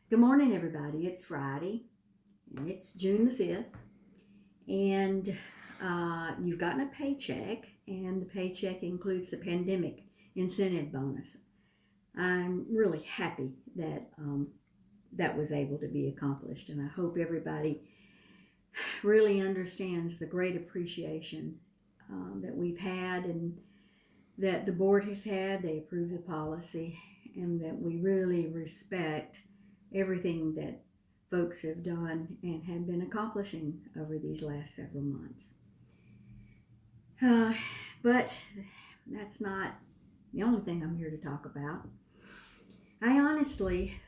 Good morning, everybody. It's Friday, and it's June the 5th, and you've gotten a paycheck, and the paycheck includes the pandemic incentive bonus. I'm really happy that that was able to be accomplished, and I hope everybody really understands the great appreciation that we've had and that the board has had. They approved the policy, and that we really respect everything that folks have done and have been accomplishing over these last several months. But that's not the only thing I'm here to talk about. I honestly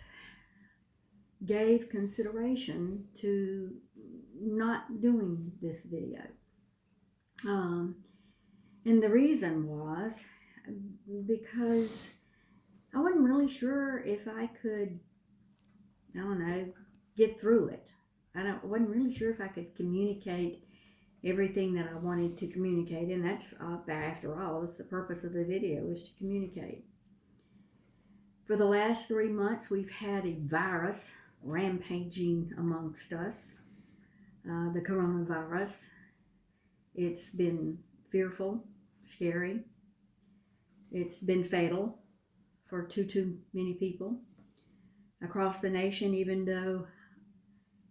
gave consideration to not doing this video. And the reason was because I wasn't really sure if I could, get through it. Wasn't really sure if I could communicate everything that I wanted to communicate, and that's after all, it's the purpose of the video, is to communicate. For the last 3 months, we've had a virus rampaging amongst us, the coronavirus. It's been fearful, scary. It's been fatal for too many people across the nation, even though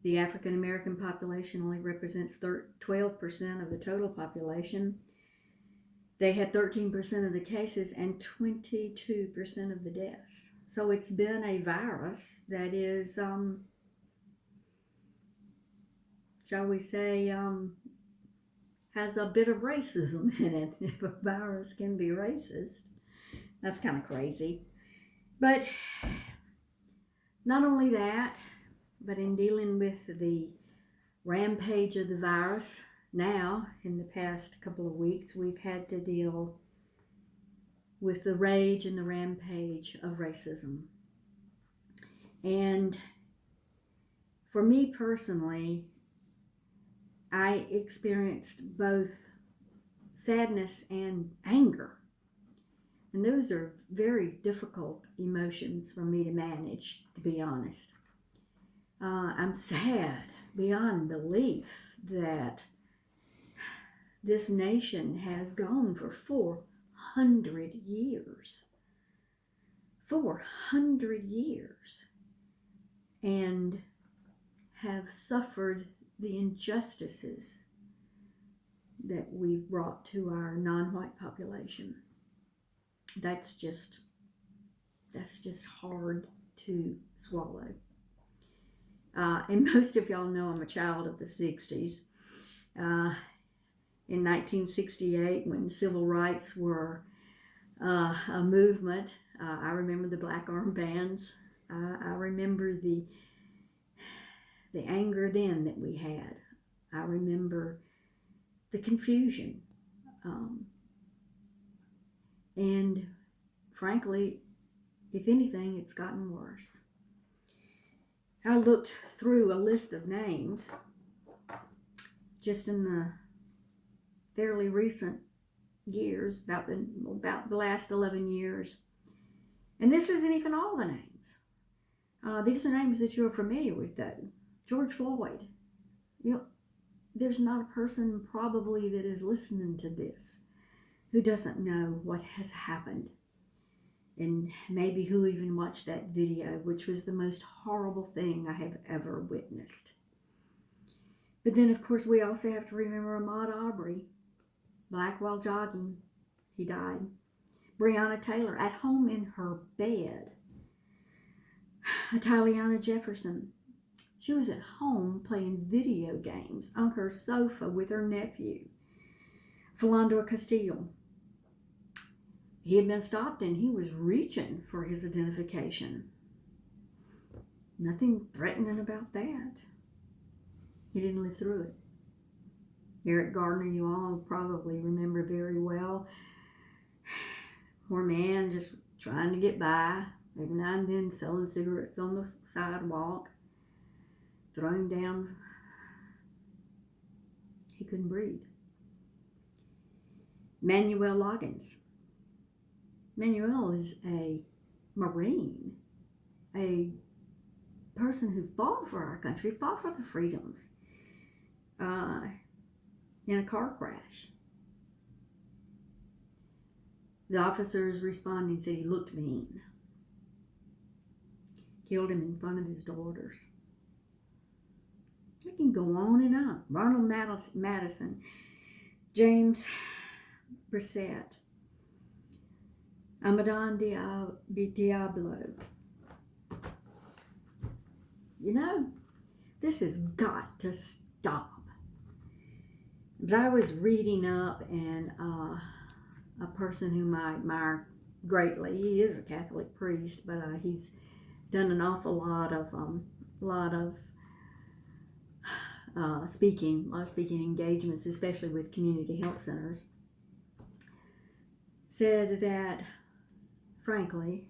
the African American population only represents 12% of the total population. They had 13% of the cases and 22% of the deaths. So it's been a virus that is, shall we say, has a bit of racism in it. If a virus can be racist, that's kind of crazy. But not only that, but in dealing with the rampage of the virus, now in the past couple of weeks, we've had to deal with the rage and the rampage of racism. And for me personally, I experienced both sadness and anger. And those are very difficult emotions for me to manage, to be honest. I'm sad beyond belief that this nation has gone for 400 years. 400 years. And have suffered the injustices that we've brought to our non-white population. That's just hard to swallow. And most of y'all know I'm a child of the 60s. In 1968, when civil rights were a movement, I remember the black armbands. I remember the anger then that we had. I remember the confusion. And frankly, if anything, it's gotten worse. I looked through a list of names just in the fairly recent years, about the last 11 years. And this isn't even all the names. These are names that you're familiar with, though. George Floyd. There's not a person probably that is listening to this who doesn't know what has happened, and maybe who even watched that video, which was the most horrible thing I have ever witnessed. But then, of course, we also have to remember Ahmaud Arbery, black while jogging. He died. Breonna Taylor, at home in her bed. Taliana Jefferson, she was at home playing video games on her sofa with her nephew. Philando Castile, he had been stopped and he was reaching for his identification. Nothing threatening about that. He didn't live through it. Eric Gardner, you all probably remember very well. Poor man just trying to get by, every now and then selling cigarettes on the sidewalk, thrown down. He couldn't breathe. Manuel Loggins. Manuel is a Marine, a person who fought for our country, fought for the freedoms in a car crash. The officers responding said he looked mean. Killed him in front of his daughters. I can go on and on. Ronald Madison, James Brissett, Amadon Diablo. You know, this has got to stop. But I was reading up, and a person whom I admire greatly, he is a Catholic priest, but he's done an awful lot of speaking engagements, especially with community health centers, said that, frankly,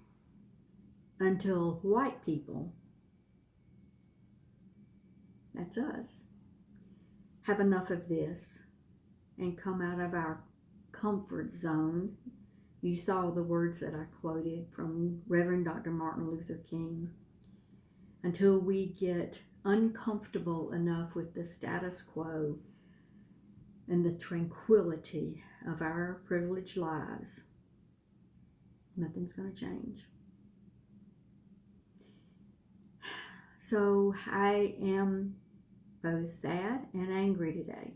until white people, that's us, have enough of this and come out of our comfort zone. You saw the words that I quoted from Reverend Dr. Martin Luther King. Until we get uncomfortable enough with the status quo and the tranquility of our privileged lives, nothing's going to change. So I am both sad and angry today.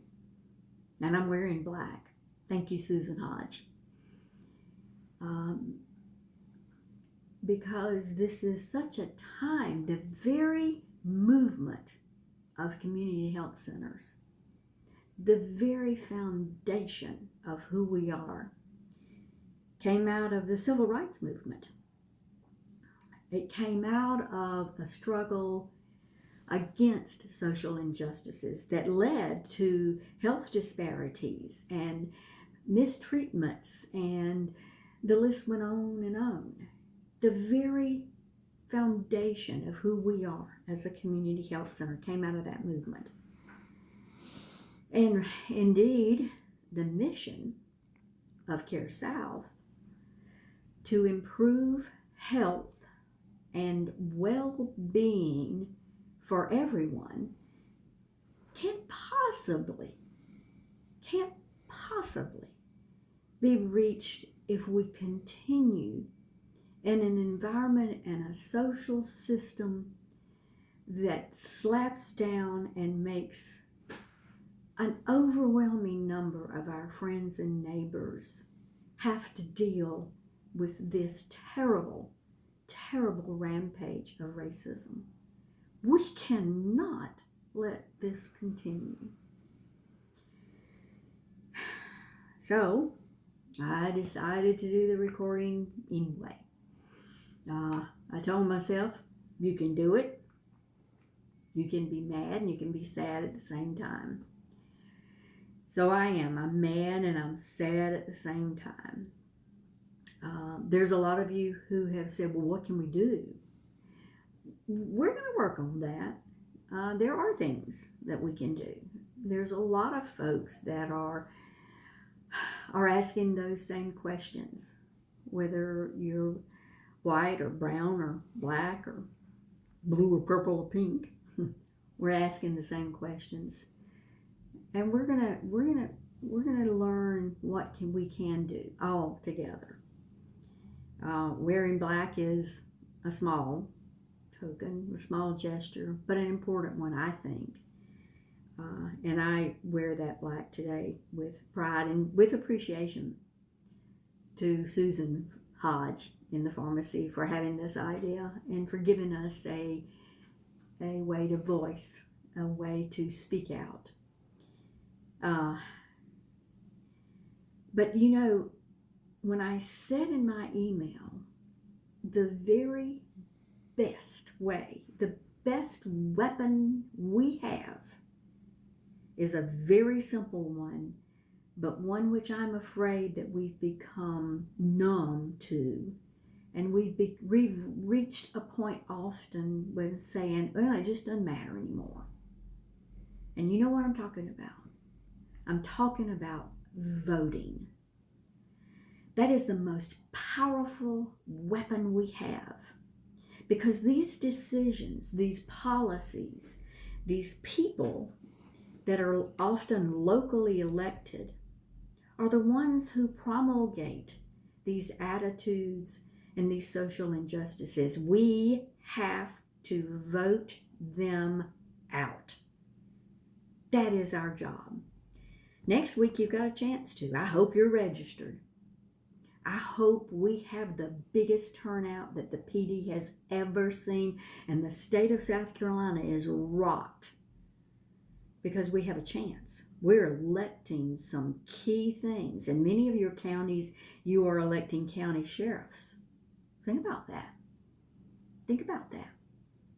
And I'm wearing black. Thank you, Susan Hodge. Because this is such a time, the very movement of community health centers, the very foundation of who we are, came out of the civil rights movement. It came out of a struggle against social injustices that led to health disparities and mistreatments, and the list went on and on. The very foundation of who we are as a community health center came out of that movement. And indeed, the mission of Care South to improve health and well-being for everyone can't possibly be reached if we continue in an environment and a social system that slaps down and makes an overwhelming number of our friends and neighbors have to deal with this terrible, terrible rampage of racism. We cannot let this continue. So I decided to do the recording anyway. I told myself, you can do it. You can be mad and you can be sad at the same time. So I am. I'm mad and I'm sad at the same time. There's a lot of you who have said, well, what can we do? We're going to work on that. There are things that we can do. There's a lot of folks that are asking those same questions, whether you're white or brown or black or blue or purple or pink. We're asking the same questions, and we're gonna learn what we can do all together. Wearing black is a small token, a small gesture, but an important one, I think. And I wear that black today with pride and with appreciation to Susan Hodge in the pharmacy for having this idea and for giving us a way to voice, a way to speak out. But you know, when I said in my email, the very best way, the best weapon we have is a very simple one, but one which I'm afraid that we've become numb to. And we've reached a point often with saying, well, it just doesn't matter anymore. And you know what I'm talking about? I'm talking about voting. That is the most powerful weapon we have. Because these decisions, these policies, these people that are often locally elected are the ones who promulgate these attitudes and these social injustices. We have to vote them out. That is our job. Next week, you've got a chance to. I hope you're registered. I hope we have the biggest turnout that the PD has ever seen, and the state of South Carolina is rocked because we have a chance. We're electing some key things. In many of your counties, you are electing county sheriffs. Think about that. Think about that.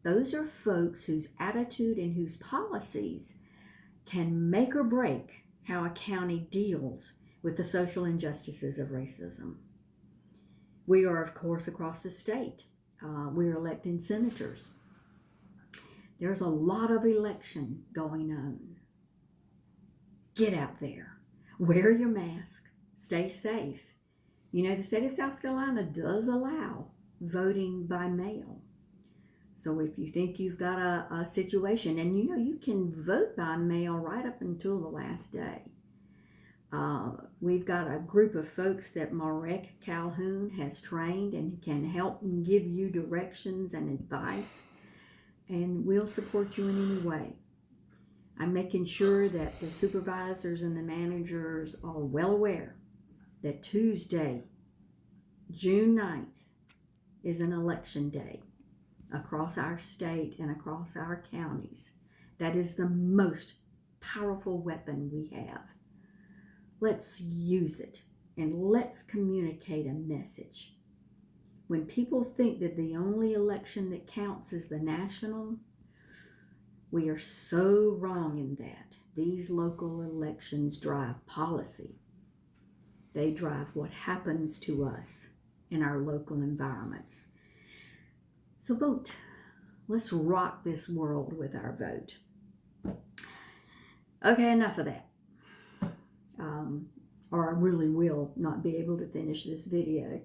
Those are folks whose attitude and whose policies can make or break how a county deals with the social injustices of racism. We are, of course, across the state. We're electing senators. There's a lot of election going on. Get out there. Wear your mask. Stay safe. You know, the state of South Carolina does allow voting by mail. So if you think you've got a situation, and you know you can vote by mail right up until the last day. We've got a group of folks that Marek Calhoun has trained and can help and give you directions and advice, and we'll support you in any way. I'm making sure that the supervisors and the managers are well aware that Tuesday, June 9th, is an election day across our state and across our counties. That is the most powerful weapon we have. Let's use it, and let's communicate a message. When people think that the only election that counts is the national, we are so wrong in that. These local elections drive policy. They drive what happens to us in our local environments. So vote. Let's rock this world with our vote. Okay, enough of that. Or I really will not be able to finish this video.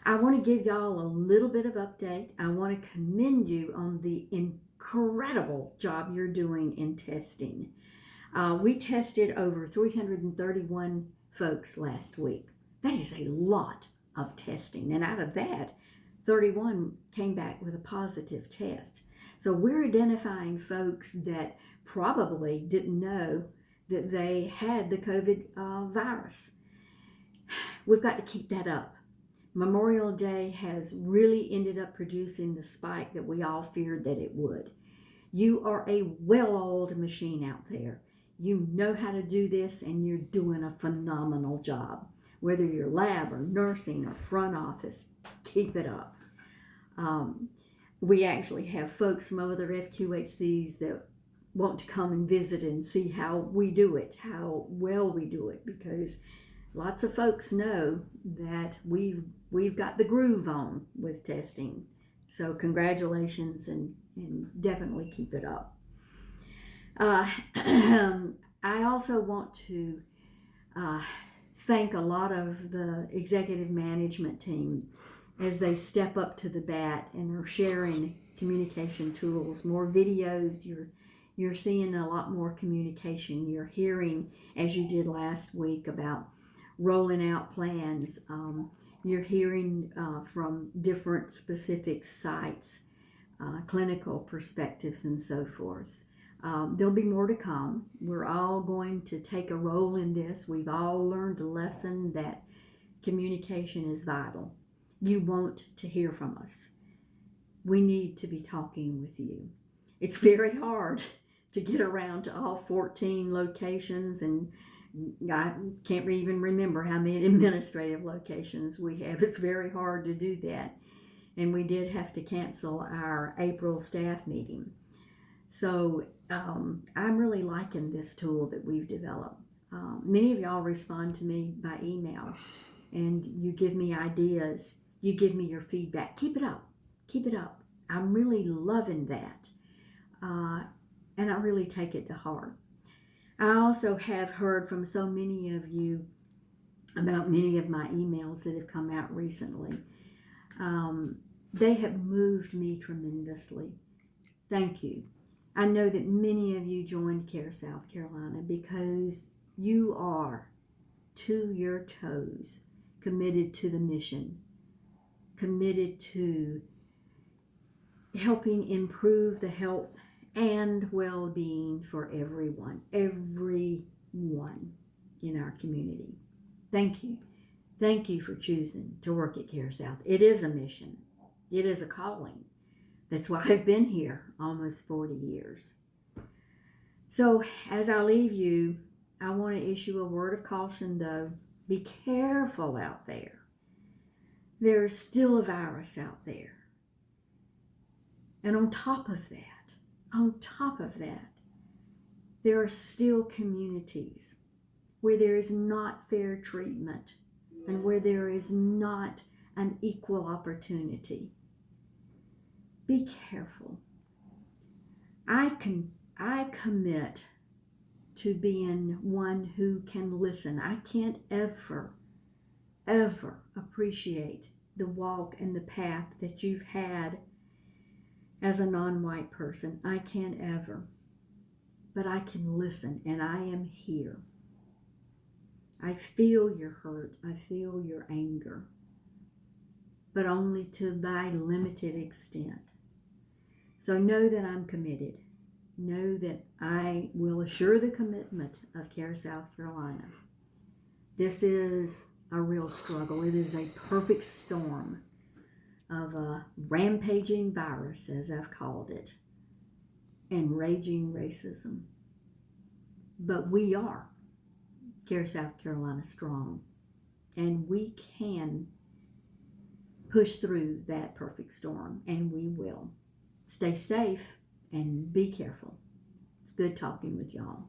I want to give y'all a little bit of update. I want to commend you on the incredible job you're doing in testing. We tested over 331 folks last week. That is a lot of testing. And out of that, 31 came back with a positive test. So we're identifying folks that probably didn't know that they had the COVID virus. We've got to keep that up. Memorial Day has really ended up producing the spike that we all feared that it would. You are a well-oiled machine out there. You know how to do this, and you're doing a phenomenal job. Whether you're lab or nursing or front office, keep it up. We actually have folks from other FQHCs that want to come and visit and see how we do it, how well we do it, because lots of folks know that we've got the groove on with testing. So congratulations, and definitely keep it up. I also want to thank a lot of the executive management team as they step up to the bat and are sharing communication tools, more videos. You're seeing a lot more communication. You're hearing, as you did last week, about rolling out plans. You're hearing from different specific sites, clinical perspectives, and so forth. There'll be more to come. We're all going to take a role in this. We've all learned a lesson that communication is vital. You want to hear from us. We need to be talking with you. It's very hard to get around to all 14 locations, and I can't even remember how many administrative locations we have. It's very hard to do that. And we did have to cancel our April staff meeting. So I'm really liking this tool that we've developed. Many of y'all respond to me by email, and you give me ideas. You give me your feedback. Keep it up. Keep it up. I'm really loving that. And I really take it to heart. I also have heard from so many of you about many of my emails that have come out recently. They have moved me tremendously. Thank you. I know that many of you joined CARE South Carolina because you are, to your toes, committed to the mission, committed to helping improve the health and well-being for everyone in our community. Thank you. Thank you for choosing to work at CARE South. It is a mission. It is a calling. That's why I've been here almost 40 years. So as I leave you, I want to issue a word of caution though. Be careful out there. There's still a virus out there. And on top of that, there are still communities where there is not fair treatment and where there is not an equal opportunity. Be careful. I commit to being one who can listen. I can't ever appreciate the walk and the path that you've had as a non-white person. I can't ever. But I can listen, and I am here. I feel your hurt. I feel your anger. But only to thy limited extent. So know that I'm committed. Know that I will assure the commitment of CARE South Carolina. This is a real struggle. It is a perfect storm of a rampaging virus, as I've called it, and raging racism. But we are CARE South Carolina strong, and we can push through that perfect storm, and we will. Stay safe and be careful. It's good talking with y'all.